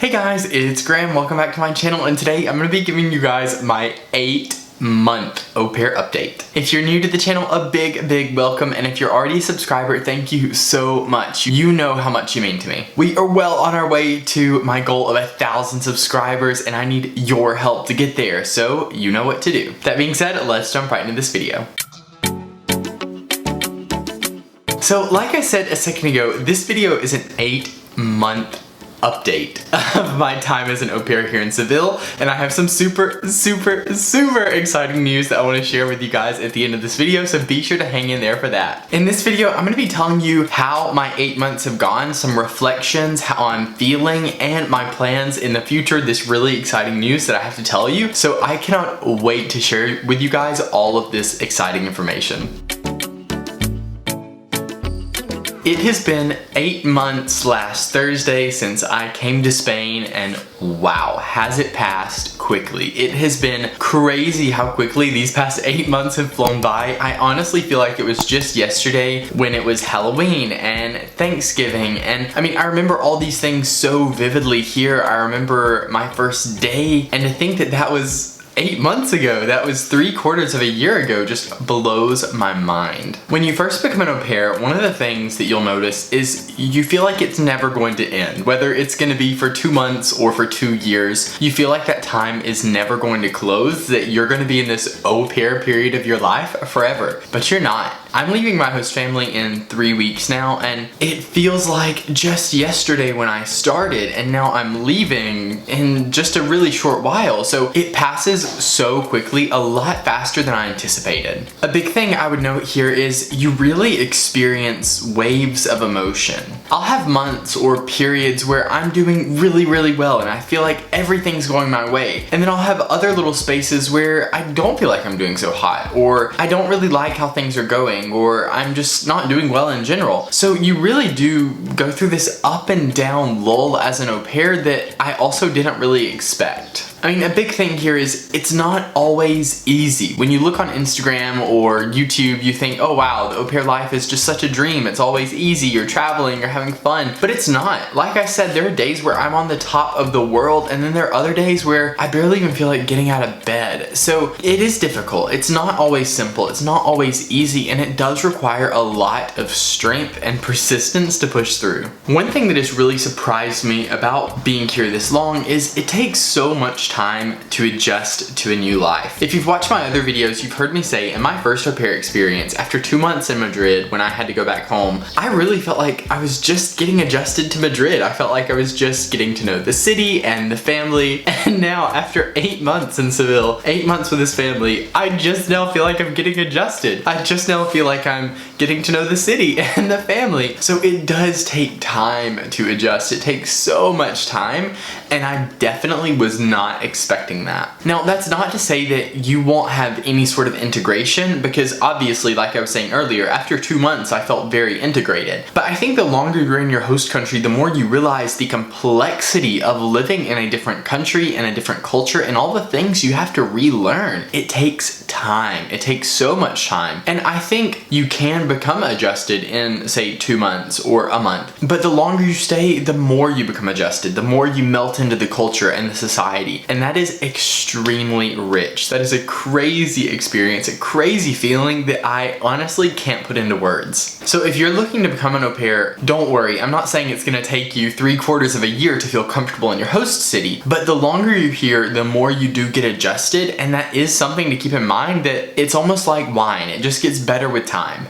Hey guys, it's Graham. Welcome back to my channel, and today I'm going to be giving you guys my 8-month au pair update. If you're new to the channel, a big welcome, and if you're already a subscriber, thank you so much. You know how much you mean to me. We are well on our way to my goal of 1,000 subscribers, and I need your help to get there, so you know what to do. That being said, let's jump right into this video. So like I said a second ago, this video is an 8-month update of my time as an au pair here in Seville, and I have some super exciting news that I want to share with you guys at the end of this video, so be sure to hang in there for that. In this video, I'm going to be telling you how my 8 months have gone, some reflections, how I'm feeling, and my plans in the future, this really exciting news that I have to tell you. So I cannot wait to share with you guys all of this exciting information. It has been 8 months last Thursday since I came to Spain, and wow, has it passed quickly. It has been crazy how quickly these past 8 months have flown by. I honestly feel like it was just yesterday when it was Halloween and Thanksgiving, and I mean, I remember all these things so vividly here. I remember my first day, and to think that that was 8 months ago, that was 3/4 of a year ago, just blows my mind. When you first become an au pair, one of the things that you'll notice is you feel like it's never going to end. Whether it's going to be for 2 months or for 2 years, you feel like that time is never going to close, that you're going to be in this au pair period of your life forever. But you're not. I'm leaving my host family in 3 weeks now, and it feels like just yesterday when I started, and now I'm leaving in just a really short while. So it passes so quickly, a lot faster than I anticipated. A big thing I would note here is you really experience waves of emotion. I'll have months or periods where I'm doing really well and I feel like everything's going my way. And then I'll have other little spaces where I don't feel like I'm doing so hot, or I don't really like how things are going, or I'm just not doing well in general. So you really do go through this up and down lull as an au pair that I also didn't really expect. I mean, a big thing here is it's not always easy. When you look on Instagram or YouTube, you think, oh wow, the au pair life is just such a dream. It's always easy, you're traveling, you're having fun. But it's not. Like I said, there are days where I'm on the top of the world, and then there are other days where I barely even feel like getting out of bed. So it is difficult. It's not always simple. It's not always easy, and it does require a lot of strength and persistence to push through. One thing that has really surprised me about being here this long is it takes so much time to adjust to a new life. If you've watched my other videos, you've heard me say in my first au pair experience, after 2 months in Madrid when I had to go back home, I really felt like I was just getting adjusted to Madrid. I felt like I was just getting to know the city and the family, and now after 8 months in Seville, 8 months with this family, I just now feel like I'm getting adjusted. I just now feel like I'm getting to know the city and the family. So it does take time to adjust. It takes so much time, and I definitely was not expecting that. Now, that's not to say that you won't have any sort of integration, because obviously, like I was saying earlier, after 2 months I felt very integrated. But I think the longer you're in your host country, the more you realize the complexity of living in a different country and a different culture and all the things you have to relearn. It takes time. It takes so much time. And I think you can become adjusted in, say, 2 months or a month. But the longer you stay, the more you become adjusted, the more you melt into the culture and the society. And that is extremely rich. That is a crazy experience, a crazy feeling that I honestly can't put into words. So if you're looking to become an au pair, don't worry. I'm not saying it's gonna take you 3/4 of a year to feel comfortable in your host city, but the longer you're here, the more you do get adjusted, and that is something to keep in mind, that it's almost like wine. It just gets better with time.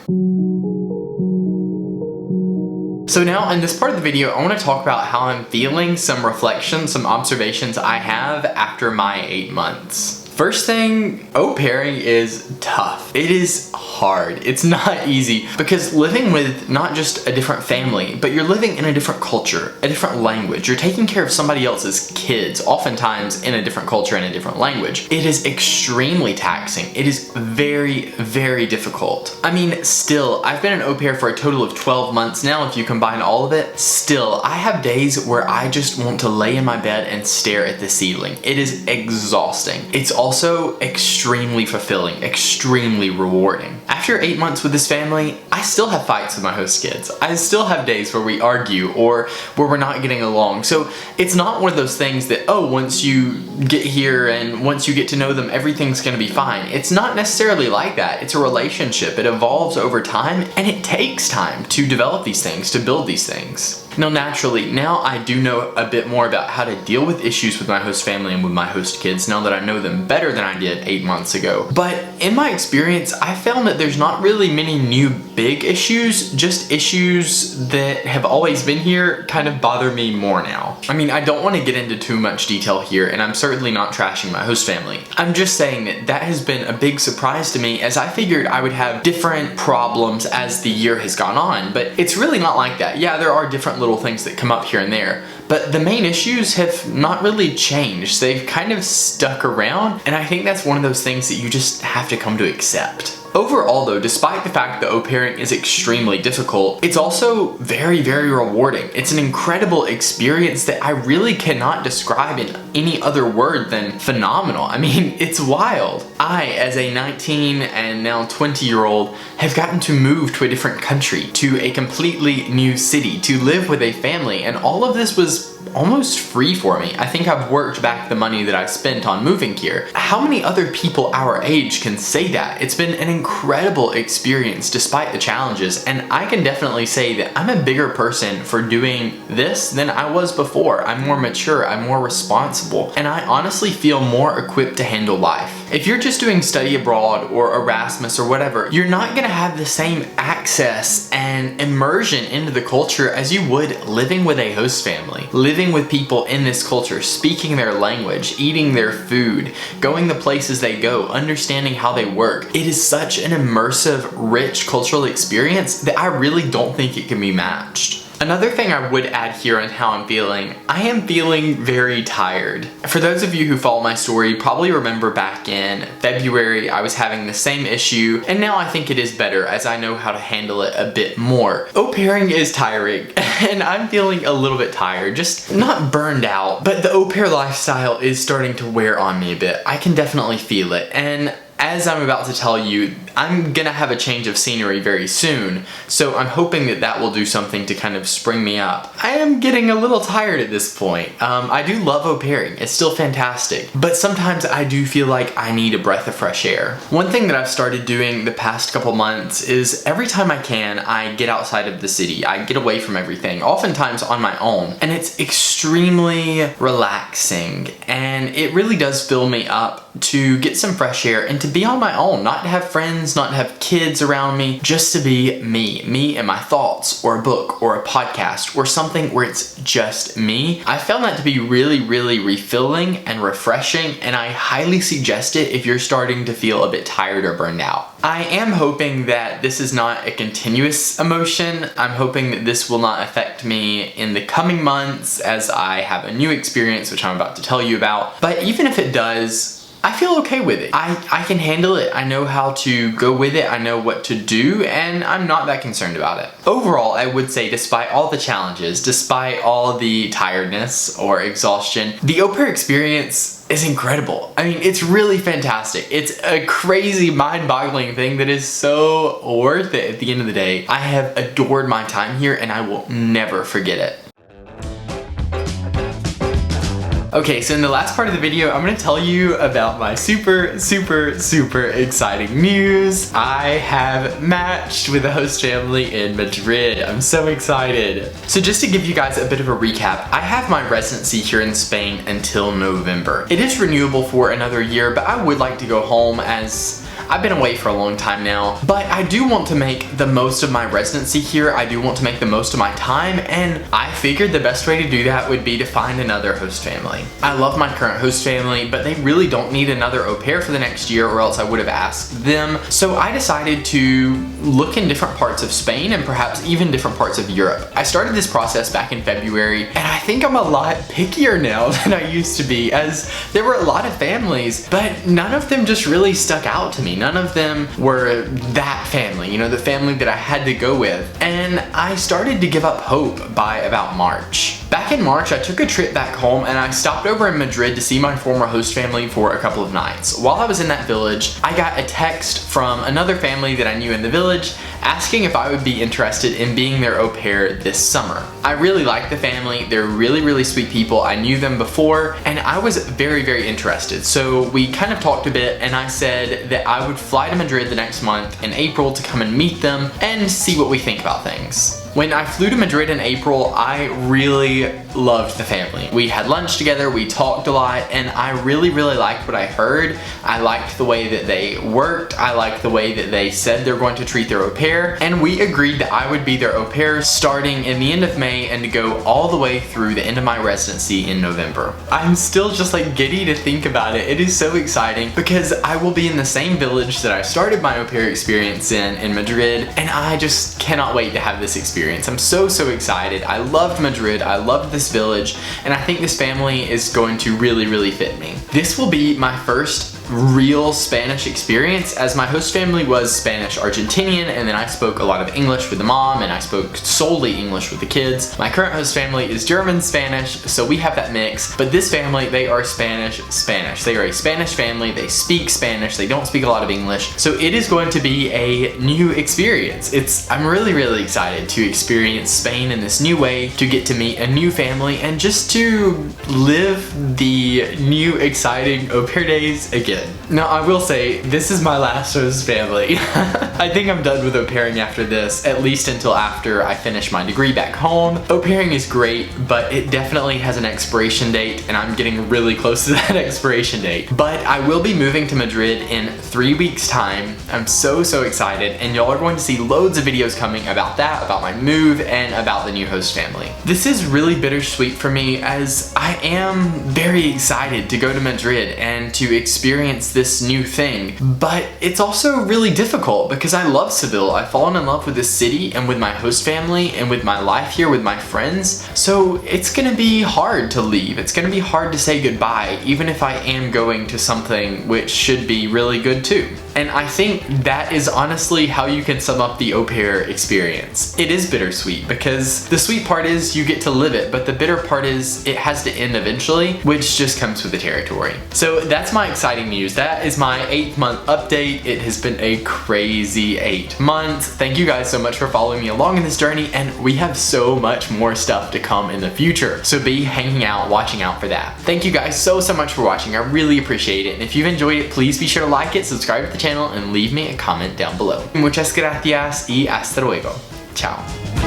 So now in this part of the video, I want to talk about how I'm feeling, some reflections, some observations I have after my 8 months. First thing, au pairing is tough. It is hard. It's not easy, because living with not just a different family, but you're living in a different culture, a different language. You're taking care of somebody else's kids, oftentimes in a different culture and a different language. It is extremely taxing. It is very difficult. I mean, still, I've been an au pair for a total of 12 months now, if you combine all of it. Still, I have days where I just want to lay in my bed and stare at the ceiling. It is exhausting. It's also extremely fulfilling, extremely rewarding. After 8 months with this family, I still have fights with my host kids. I still have days where we argue or where we're not getting along. So it's not one of those things that, oh, once you get here and once you get to know them, everything's gonna be fine. It's not necessarily like that. It's a relationship. It evolves over time, and it takes time to develop these things, to build these things. Now, naturally, now I do know a bit more about how to deal with issues with my host family and with my host kids now that I know them better than I did 8 months ago. But in my experience, I found that there's not really many new big issues, just issues that have always been here kind of bother me more now. I mean, I don't want to get into too much detail here, and I'm certainly not trashing my host family. I'm just saying that that has been a big surprise to me, as I figured I would have different problems as the year has gone on, but it's really not like that. Yeah, there are different little things that come up here and there, but the main issues have not really changed. They've kind of stuck around, and I think that's one of those things that you just have to come to accept. Overall though, despite the fact that au pairing is extremely difficult, it's also very, very rewarding. It's an incredible experience that I really cannot describe in any other word than phenomenal. I mean, it's wild. I, as a 19 and now 20-year-old, have gotten to move to a different country, to a completely new city, to live with a family, and all of this was almost free for me. I think I've worked back the money that I spent on moving here. How many other people our age can say that? It's been an incredible experience despite the challenges, and I can definitely say that I'm a bigger person for doing this than I was before. I'm more mature, I'm more responsible, and I honestly feel more equipped to handle life. If you're just doing study abroad or Erasmus or whatever, you're not gonna have the same access and immersion into the culture as you would living with a host family. Living with people in this culture, speaking their language, eating their food, going the places they go, understanding how they work. It is such an immersive, rich cultural experience that I really don't think it can be matched. Another thing I would add here on how I'm feeling, I am feeling very tired. For those of you who follow my story, probably remember back in February I was having the same issue, and now I think it is better as I know how to handle it a bit more. Au pairing is tiring, and I'm feeling a little bit tired, just not burned out, but the au pair lifestyle is starting to wear on me a bit. I can definitely feel it, and as I'm about to tell you, I'm gonna have a change of scenery very soon, so I'm hoping that that will do something to kind of spring me up. I am getting a little tired at this point. I do love au pairing, it's still fantastic, but sometimes I do feel like I need a breath of fresh air. One thing that I've started doing the past couple months is every time I can, I get outside of the city, I get away from everything, oftentimes on my own, and it's extremely relaxing, and it really does fill me up to get some fresh air and to be on my own, not to have friends, not to have kids around me, just to be me and my thoughts, or a book, or a podcast, or something where it's just me. I found that to be really, really refilling and refreshing, and I highly suggest it if you're starting to feel a bit tired or burned out. I am hoping that this is not a continuous emotion. I'm hoping that this will not affect me in the coming months as I have a new experience, which I'm about to tell you about. But even if it does, I feel okay with it. I can handle it. I know how to go with it. I know what to do, and I'm not that concerned about it. Overall, I would say despite all the challenges, despite all the tiredness or exhaustion, the au pair experience is incredible. I mean, it's really fantastic. It's a crazy, mind-boggling thing that is so worth it at the end of the day. I have adored my time here, and I will never forget it. Okay, so in the last part of the video, I'm gonna tell you about my super exciting news. I have matched with a host family in Madrid. I'm so excited. So just to give you guys a bit of a recap, I have my residency here in Spain until November. It is renewable for another year, but I would like to go home as I've been away for a long time now, but I do want to make the most of my residency here. I do want to make the most of my time, and I figured the best way to do that would be to find another host family. I love my current host family, but they really don't need another au pair for the next year, or else I would have asked them. So I decided to look in different parts of Spain and perhaps even different parts of Europe. I started this process back in February, and I think I'm a lot pickier now than I used to be, as there were a lot of families, but none of them just really stuck out to me. None of them were that family, you know, the family that I had to go with. And I started to give up hope by about March. Back in March, I took a trip back home and I stopped over in Madrid to see my former host family for a couple of nights. While I was in that village, I got a text from another family that I knew in the village asking if I would be interested in being their au pair this summer. I really liked the family. They're really sweet people. I knew them before and I was very interested. So we kind of talked a bit and I said that I would fly to Madrid the next month in April to come and meet them and see what we think about things. When I flew to Madrid in April, I really loved the family. We had lunch together, we talked a lot, and I really liked what I heard. I liked the way that they worked, I liked the way that they said they're going to treat their au pair, and we agreed that I would be their au pair starting in the end of May and to go all the way through the end of my residency in November. I'm still just like giddy to think about it. It is so exciting because I will be in the same village that I started my au pair experience in Madrid, and I just cannot wait to have this experience. I'm so excited. I loved Madrid, I loved this village, and I think this family is going to really fit me. This will be my first real Spanish experience, as my host family was Spanish Argentinian, and then I spoke a lot of English with the mom and I spoke solely English with the kids. My current host family is German Spanish, so we have that mix, but this family, they are Spanish. They are a Spanish family, they speak Spanish, they don't speak a lot of English, so it is going to be a new experience. I'm really excited to experience Spain in this new way, to get to meet a new family, and just to live the new exciting au pair days again. Now I will say, this is my last host family. I think I'm done with au pairing after this, at least until after I finish my degree back home. Au pairing is great, but it definitely has an expiration date, and I'm getting really close to that expiration date. But I will be moving to Madrid in 3 weeks time. I'm so excited, and y'all are going to see loads of videos coming about that, about my move, and about the new host family. This is really bittersweet for me, as I am very excited to go to Madrid and to experience this new thing, but it's also really difficult because I love Seville. I've fallen in love with this city and with my host family and with my life here with my friends, so it's gonna be hard to leave. It's gonna be hard to say goodbye, even if I am going to something which should be really good too. And I think that is honestly how you can sum up the au pair experience. It is bittersweet because the sweet part is you get to live it, but the bitter part is it has to end eventually, which just comes with the territory. So that's my exciting news. That is my 8-month update. It has been a crazy 8 months. Thank you guys so much for following me along in this journey, and we have so much more stuff to come in the future. So be hanging out, watching out for that. Thank you guys so much for watching. I really appreciate it. And if you've enjoyed it, please be sure to like it, subscribe to the channel, and leave me a comment down below. Muchas gracias y hasta luego. Ciao.